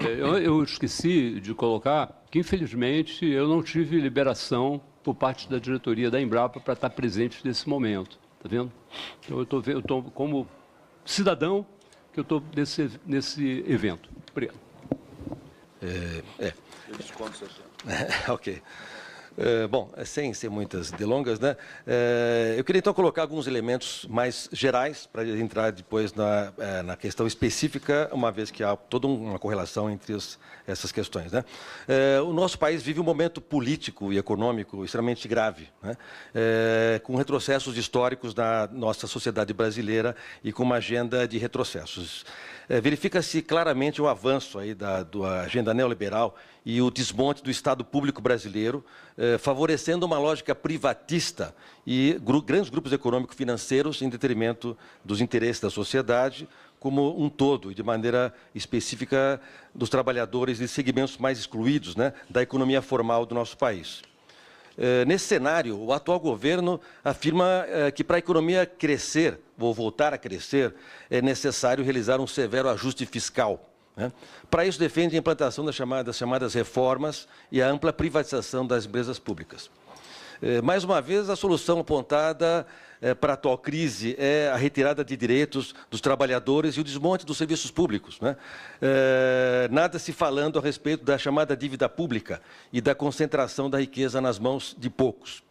Eu esqueci de colocar que, infelizmente, eu não tive liberação por parte da diretoria da Embrapa para estar presente nesse momento. Está vendo? Então, eu estou como cidadão que eu estou nesse evento. Obrigado. Ok. Bom, sem muitas delongas, né? Eu queria então colocar alguns elementos mais gerais para entrar depois na questão específica, uma vez que há toda uma correlação entre essas questões, né? O nosso país vive um momento político e econômico extremamente grave, né? Com retrocessos históricos na nossa sociedade brasileira e com uma agenda de retrocessos. Verifica-se claramente o avanço aí da agenda neoliberal e o desmonte do Estado público brasileiro, favorecendo uma lógica privatista e grandes grupos econômico-financeiros em detrimento dos interesses da sociedade como um todo, e de maneira específica dos trabalhadores e segmentos mais excluídos, né, da economia formal do nosso país. Nesse cenário, o atual governo afirma que para a economia crescer, ou voltar a crescer, é necessário realizar um severo ajuste fiscal, né? Para isso, defende a implantação das chamadas reformas e a ampla privatização das empresas públicas. Mais uma vez, a solução apontada para a atual crise é a retirada de direitos dos trabalhadores e o desmonte dos serviços públicos, né? Nada se falando a respeito da chamada dívida pública e da concentração da riqueza nas mãos de poucos.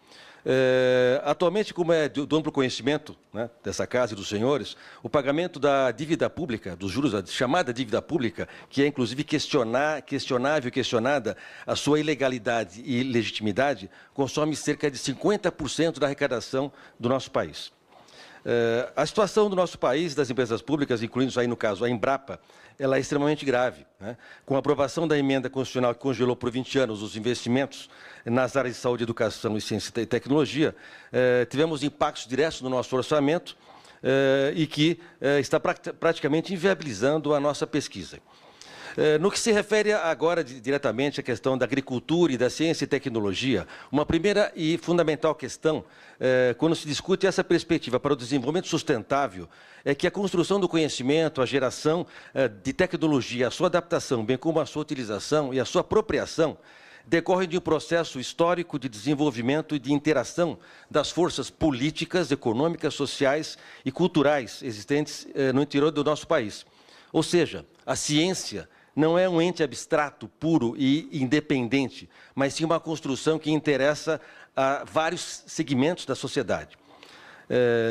Atualmente, como é do amplo conhecimento, né, dessa casa e dos senhores, o pagamento da dívida pública, dos juros da chamada dívida pública, que é inclusive questionável e questionada a sua ilegalidade e legitimidade, consome cerca de 50% da arrecadação do nosso país. A situação do nosso país, das empresas públicas, incluindo aí no caso a Embrapa, ela é extremamente grave, né? Com a aprovação da emenda constitucional que congelou por 20 anos os investimentos nas áreas de saúde, educação e ciência e tecnologia, tivemos impactos diretos no nosso orçamento e que está praticamente inviabilizando a nossa pesquisa. No que se refere agora diretamente à questão da agricultura e da ciência e tecnologia, uma primeira e fundamental questão, quando se discute essa perspectiva para o desenvolvimento sustentável, é que a construção do conhecimento, a geração de tecnologia, a sua adaptação, bem como a sua utilização e a sua apropriação, decorrem de um processo histórico de desenvolvimento e de interação das forças políticas, econômicas, sociais e culturais existentes no interior do nosso país. Ou seja, a ciência não é um ente abstrato, puro e independente, mas sim uma construção que interessa a vários segmentos da sociedade.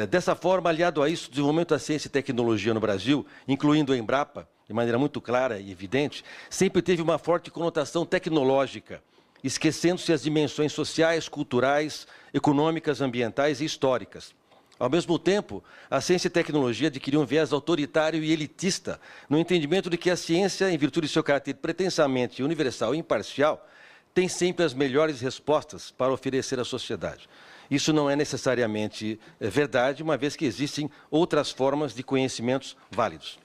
Dessa forma, aliado a isso, o desenvolvimento da ciência e tecnologia no Brasil, incluindo a Embrapa, de maneira muito clara e evidente, sempre teve uma forte conotação tecnológica, esquecendo-se as dimensões sociais, culturais, econômicas, ambientais e históricas. Ao mesmo tempo, a ciência e tecnologia adquiriu um viés autoritário e elitista, no entendimento de que a ciência, em virtude de seu caráter pretensamente universal e imparcial, tem sempre as melhores respostas para oferecer à sociedade. Isso não é necessariamente verdade, uma vez que existem outras formas de conhecimentos válidos.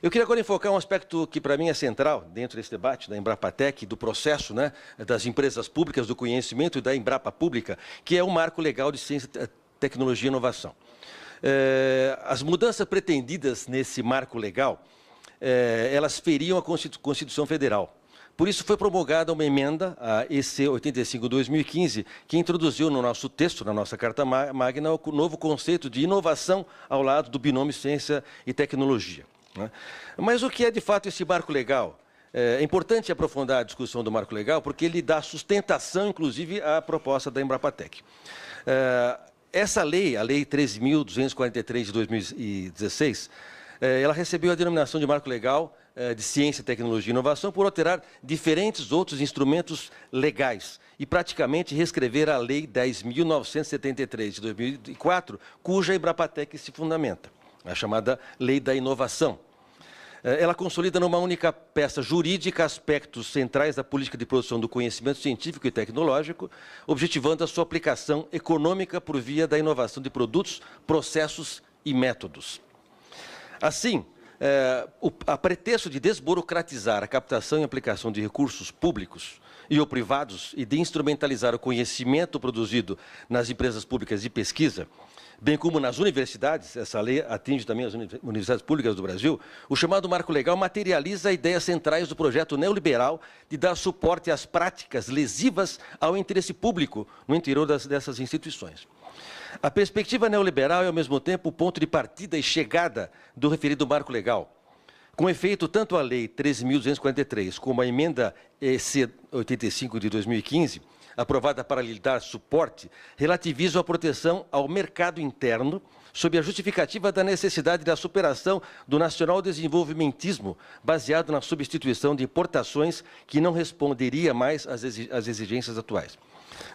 Eu queria agora enfocar um aspecto que, para mim, é central dentro desse debate da Embrapatec, do processo, né, das empresas públicas, do conhecimento e da Embrapa Pública, que é o marco legal de ciência, tecnologia e inovação. As mudanças pretendidas nesse marco legal, elas feriam a Constituição Federal. Por isso, foi promulgada uma emenda, a EC 85/2015, que introduziu no nosso texto, na nossa Carta Magna, o novo conceito de inovação ao lado do binômio ciência e tecnologia, né? Mas o que é, de fato, esse marco legal? É importante aprofundar a discussão do marco legal, porque ele dá sustentação, inclusive, à proposta da Embrapatec. Essa lei, a Lei 13.243 de 2016, ela recebeu a denominação de marco legal de ciência, tecnologia e inovação por alterar diferentes outros instrumentos legais e praticamente reescrever a Lei 10.973 de 2004, cuja Embrapatec se fundamenta, a chamada Lei da Inovação. Ela consolida numa única peça jurídica aspectos centrais da política de produção do conhecimento científico e tecnológico, objetivando a sua aplicação econômica por via da inovação de produtos, processos e métodos. Assim, a pretexto de desburocratizar a captação e aplicação de recursos públicos e ou privados e de instrumentalizar o conhecimento produzido nas empresas públicas de pesquisa, bem como nas universidades, essa lei atinge também as universidades públicas do Brasil, o chamado Marco Legal materializa ideias centrais do projeto neoliberal de dar suporte às práticas lesivas ao interesse público no interior dessas instituições. A perspectiva neoliberal é, ao mesmo tempo, o ponto de partida e chegada do referido Marco Legal. Com efeito, tanto a Lei 13.243 como a Emenda EC 85 de 2015, aprovada para lhe dar suporte, relativizam a proteção ao mercado interno, sob a justificativa da necessidade da superação do nacional desenvolvimentismo, baseado na substituição de importações que não responderia mais às exigências atuais.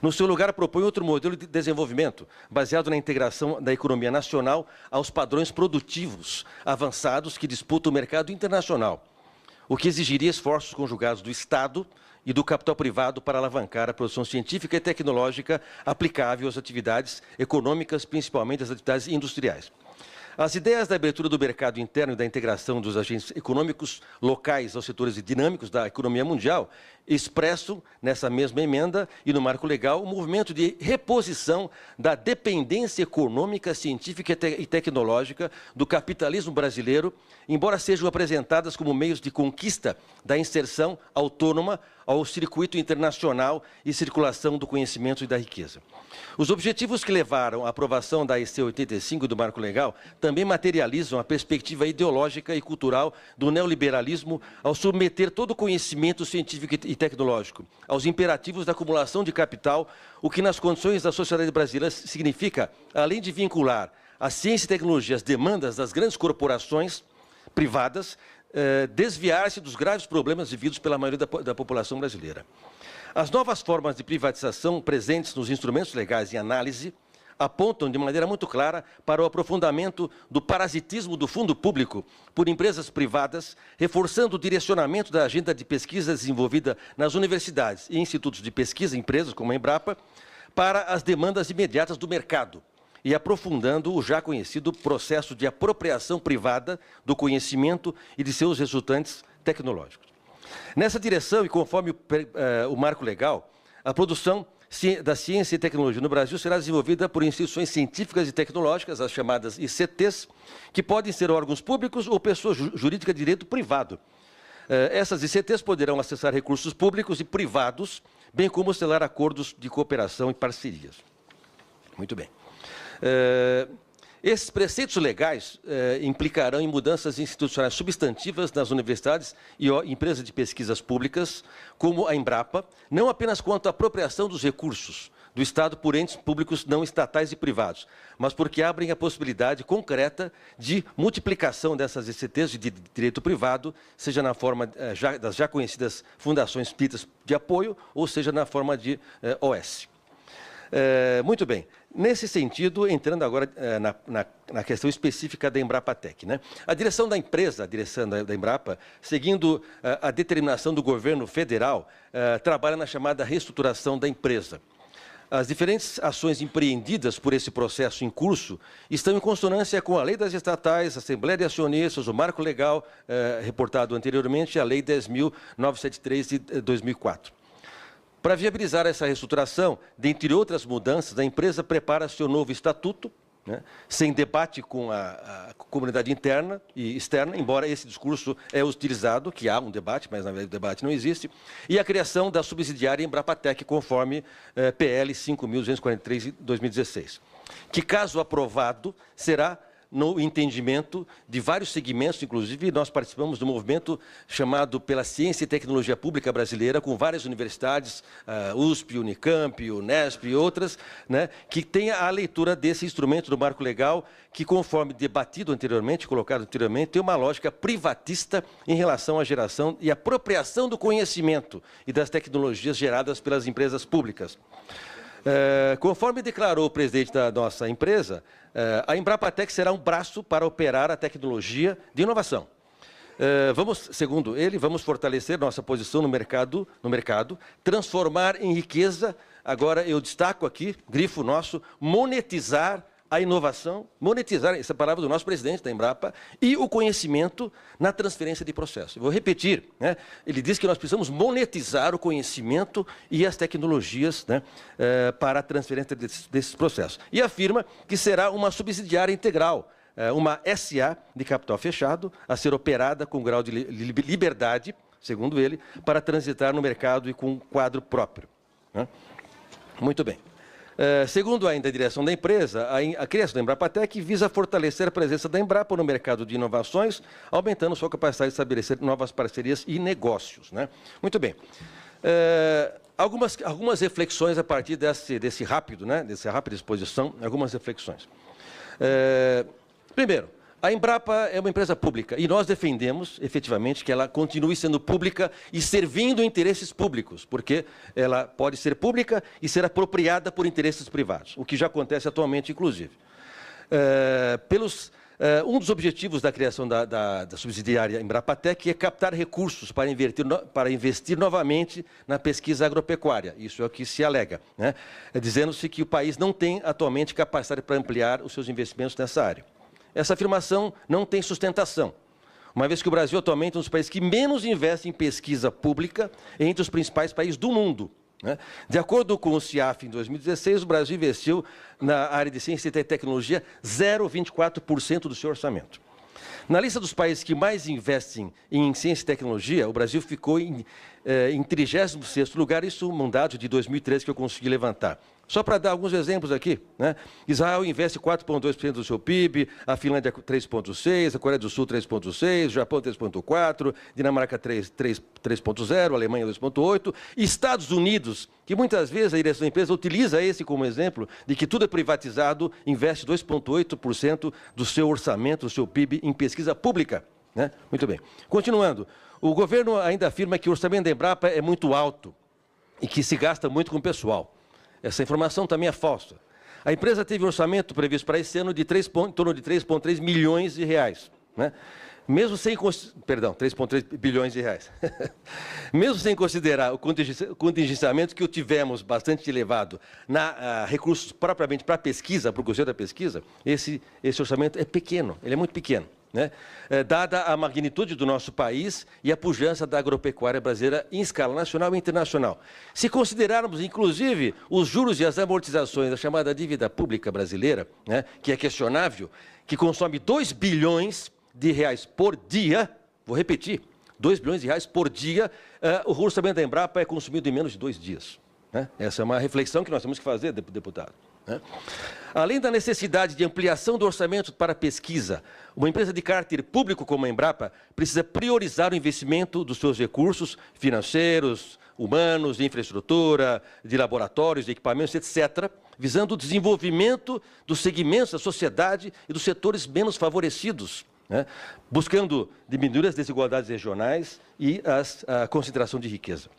No seu lugar, propõe outro modelo de desenvolvimento, baseado na integração da economia nacional aos padrões produtivos avançados que disputam o mercado internacional, o que exigiria esforços conjugados do Estado e do capital privado para alavancar a produção científica e tecnológica aplicável às atividades econômicas, principalmente às atividades industriais. As ideias da abertura do mercado interno e da integração dos agentes econômicos locais aos setores dinâmicos da economia mundial expressam, nessa mesma emenda e no marco legal, o movimento de reposição da dependência econômica, científica e tecnológica do capitalismo brasileiro, embora sejam apresentadas como meios de conquista da inserção autônoma ao circuito internacional e circulação do conhecimento e da riqueza. Os objetivos que levaram à aprovação da EC 85 do Marco Legal também materializam a perspectiva ideológica e cultural do neoliberalismo ao submeter todo o conhecimento científico e tecnológico aos imperativos da acumulação de capital, o que nas condições da sociedade brasileira significa, além de vincular a ciência e tecnologia às demandas das grandes corporações privadas, desviar-se dos graves problemas vividos pela maioria da população brasileira. As novas formas de privatização presentes nos instrumentos legais em análise apontam de maneira muito clara para o aprofundamento do parasitismo do fundo público por empresas privadas, reforçando o direcionamento da agenda de pesquisa desenvolvida nas universidades e institutos de pesquisa, empresas como a Embrapa, para as demandas imediatas do mercado, e aprofundando o já conhecido processo de apropriação privada do conhecimento e de seus resultantes tecnológicos. Nessa direção, e conforme o marco legal, a produção da ciência e tecnologia no Brasil será desenvolvida por instituições científicas e tecnológicas, as chamadas ICTs, que podem ser órgãos públicos ou pessoas jurídicas de direito privado. Essas ICTs poderão acessar recursos públicos e privados, bem como selar acordos de cooperação e parcerias. Muito bem. Esses preceitos legais implicarão em mudanças institucionais substantivas nas universidades e empresas de pesquisas públicas, como a Embrapa, não apenas quanto à apropriação dos recursos do Estado por entes públicos não estatais e privados, mas porque abrem a possibilidade concreta de multiplicação dessas ICTs de direito privado, seja na forma das já conhecidas fundações ditas de apoio, ou seja na forma de OS. Muito bem. Nesse sentido, entrando agora na questão específica da Embrapatec, né? A direção da empresa, a direção da Embrapa, seguindo a determinação do governo federal, trabalha na chamada reestruturação da empresa. As diferentes ações empreendidas por esse processo em curso estão em consonância com a Lei das Estatais, a Assembleia de Acionistas, o Marco Legal, reportado anteriormente, e a Lei 10.973 de 2004. Para viabilizar essa reestruturação, dentre outras mudanças, a empresa prepara seu novo estatuto, né, sem debate com a comunidade interna e externa, embora esse discurso é utilizado, que há um debate, mas na verdade o debate não existe, e a criação da subsidiária Embrapatec, conforme PL 5.243 de 2016, que, caso aprovado, será no entendimento de vários segmentos, inclusive nós participamos do movimento chamado pela Ciência e Tecnologia Pública Brasileira, com várias universidades, USP, Unicamp, Unesp e outras, né, que tem a leitura desse instrumento do marco legal, que, conforme debatido anteriormente, colocado anteriormente, tem uma lógica privatista em relação à geração e apropriação do conhecimento e das tecnologias geradas pelas empresas públicas. Conforme declarou o presidente da nossa empresa, a Embrapatec será um braço para operar a tecnologia de inovação. Segundo ele, vamos fortalecer nossa posição no mercado, transformar em riqueza, agora eu destaco aqui, grifo nosso, monetizar a inovação, monetizar, essa palavra do nosso presidente da Embrapa, e o conhecimento na transferência de processo. Eu vou repetir, né? Ele diz que nós precisamos monetizar o conhecimento e as tecnologias, né, para a transferência desses processos. E afirma que será uma subsidiária integral, uma SA de capital fechado, a ser operada com grau de liberdade, segundo ele, para transitar no mercado e com um quadro próprio, né? Muito bem. Segundo ainda a direção da empresa, a criação da Embrapatec visa fortalecer a presença da Embrapa no mercado de inovações, aumentando sua capacidade de estabelecer novas parcerias e negócios, né? Muito bem. Algumas reflexões a partir dessa rápida exposição, algumas reflexões. Primeiro, a Embrapa é uma empresa pública e nós defendemos, efetivamente, que ela continue sendo pública e servindo interesses públicos, porque ela pode ser pública e ser apropriada por interesses privados, o que já acontece atualmente, inclusive. Um dos objetivos da criação da subsidiária Embrapatec é captar recursos para investir novamente na pesquisa agropecuária. Isso é o que se alega, né? Dizendo-se que o país não tem atualmente capacidade para ampliar os seus investimentos nessa área. Essa afirmação não tem sustentação, uma vez que o Brasil atualmente é um dos países que menos investe em pesquisa pública entre os principais países do mundo, né? De acordo com o CIAF, em 2016, o Brasil investiu na área de ciência e tecnologia 0,24% do seu orçamento. Na lista dos países que mais investem em ciência e tecnologia, o Brasil ficou em 36º lugar, isso um dado de 2013 que eu consegui levantar. Só para dar alguns exemplos aqui, né? Israel investe 4,2% do seu PIB, a Finlândia 3,6%, a Coreia do Sul 3,6%, o Japão 3,4%, Dinamarca 3,0%, a Alemanha 2,8%, Estados Unidos, que muitas vezes a direção da empresa utiliza esse como exemplo de que tudo é privatizado, investe 2,8% do seu orçamento, do seu PIB em pesquisa pública, né? Muito bem. Continuando, o governo ainda afirma que o orçamento da Embrapa é muito alto e que se gasta muito com o pessoal. Essa informação também é falsa. A empresa teve um orçamento previsto para esse ano de em torno de 3,3 milhões de reais, né? Mesmo sem... Perdão, 3,3 bilhões de reais. Mesmo sem considerar o contingenciamento que tivemos bastante elevado na recursos propriamente para a pesquisa, para o Conselho da Pesquisa, esse orçamento é pequeno, ele é muito pequeno, né? Dada a magnitude do nosso país e a pujança da agropecuária brasileira em escala nacional e internacional. Se considerarmos, inclusive, os juros e as amortizações da chamada dívida pública brasileira, né, que é questionável, que consome 2 bilhões de reais por dia, vou repetir, 2 bilhões de reais por dia, o orçamento da Embrapa é consumido em menos de 2 dias, né? Essa é uma reflexão que nós temos que fazer, deputado, né? Além da necessidade de ampliação do orçamento para pesquisa, uma empresa de caráter público como a Embrapa precisa priorizar o investimento dos seus recursos financeiros, humanos, de infraestrutura, de laboratórios, de equipamentos, etc., visando o desenvolvimento dos segmentos da sociedade e dos setores menos favorecidos, né? Buscando diminuir as desigualdades regionais e a concentração de riqueza.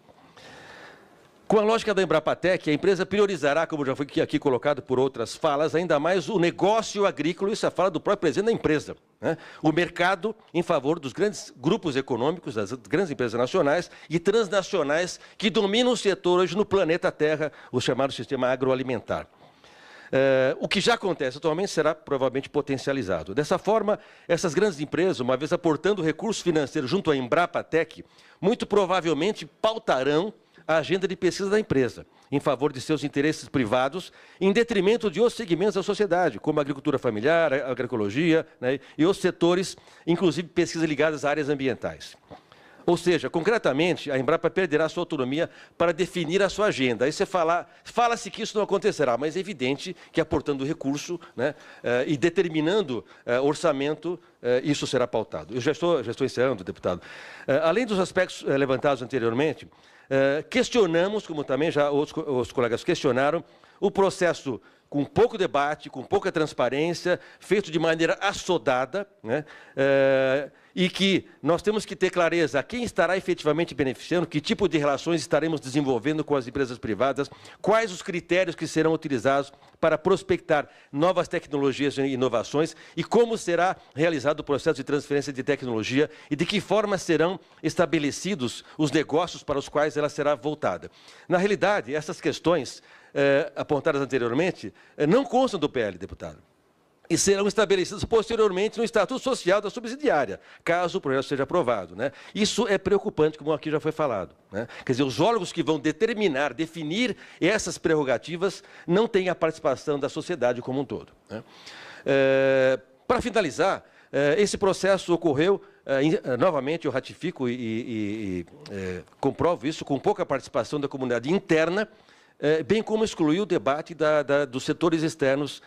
Com a lógica da Embrapatec, a empresa priorizará, como já foi aqui colocado por outras falas, ainda mais o negócio agrícola, isso é a fala do próprio presidente da empresa, né? O mercado em favor dos grandes grupos econômicos, das grandes empresas nacionais e transnacionais que dominam o setor hoje no planeta Terra, o chamado sistema agroalimentar. O que já acontece atualmente será provavelmente potencializado. Dessa forma, essas grandes empresas, uma vez aportando recursos financeiros junto à Embrapatec, muito provavelmente pautarão a agenda de pesquisa da empresa, em favor de seus interesses privados, em detrimento de outros segmentos da sociedade, como a agricultura familiar, a agroecologia, né, e outros setores, inclusive pesquisas ligadas a áreas ambientais. Ou seja, concretamente, a Embrapa perderá sua autonomia para definir a sua agenda. Aí você fala-se que isso não acontecerá, mas é evidente que aportando recurso, né, e determinando orçamento, isso será pautado. Eu já estou encerrando, deputado. Além dos aspectos levantados anteriormente, questionamos, como também já os colegas questionaram, o processo com pouco debate, com pouca transparência, feito de maneira assodada, né? E que nós temos que ter clareza a quem estará efetivamente beneficiando, que tipo de relações estaremos desenvolvendo com as empresas privadas, quais os critérios que serão utilizados para prospectar novas tecnologias e inovações e como será realizado o processo de transferência de tecnologia e de que forma serão estabelecidos os negócios para os quais ela será voltada. Na realidade, essas questões apontadas anteriormente não constam do PL, deputado. e serão estabelecidos posteriormente no Estatuto Social da subsidiária, caso o projeto seja aprovado, né? Isso é preocupante, como aqui já foi falado, né? Quer dizer, os órgãos que vão determinar, definir essas prerrogativas não têm a participação da sociedade como um todo, né? Para finalizar, esse processo ocorreu, novamente eu ratifico e comprovo isso, com pouca participação da comunidade interna, bem como excluiu o debate dos setores externos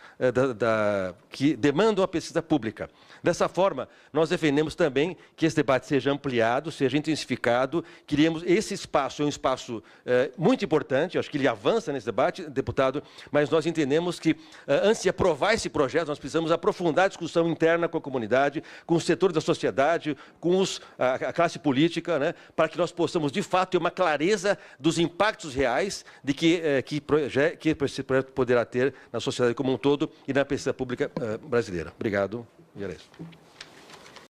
que demandam a pesquisa pública. Dessa forma, nós defendemos também que esse debate seja ampliado, seja intensificado. Queríamos esse espaço, é um espaço muito importante, acho que ele avança nesse debate, deputado, mas nós entendemos que, antes de aprovar esse projeto, nós precisamos aprofundar a discussão interna com a comunidade, com os setores da sociedade, com a classe política, né, para que nós possamos, de fato, ter uma clareza dos impactos reais de que esse projeto poderá ter na sociedade como um todo e na pesquisa pública brasileira. Obrigado. E era isso.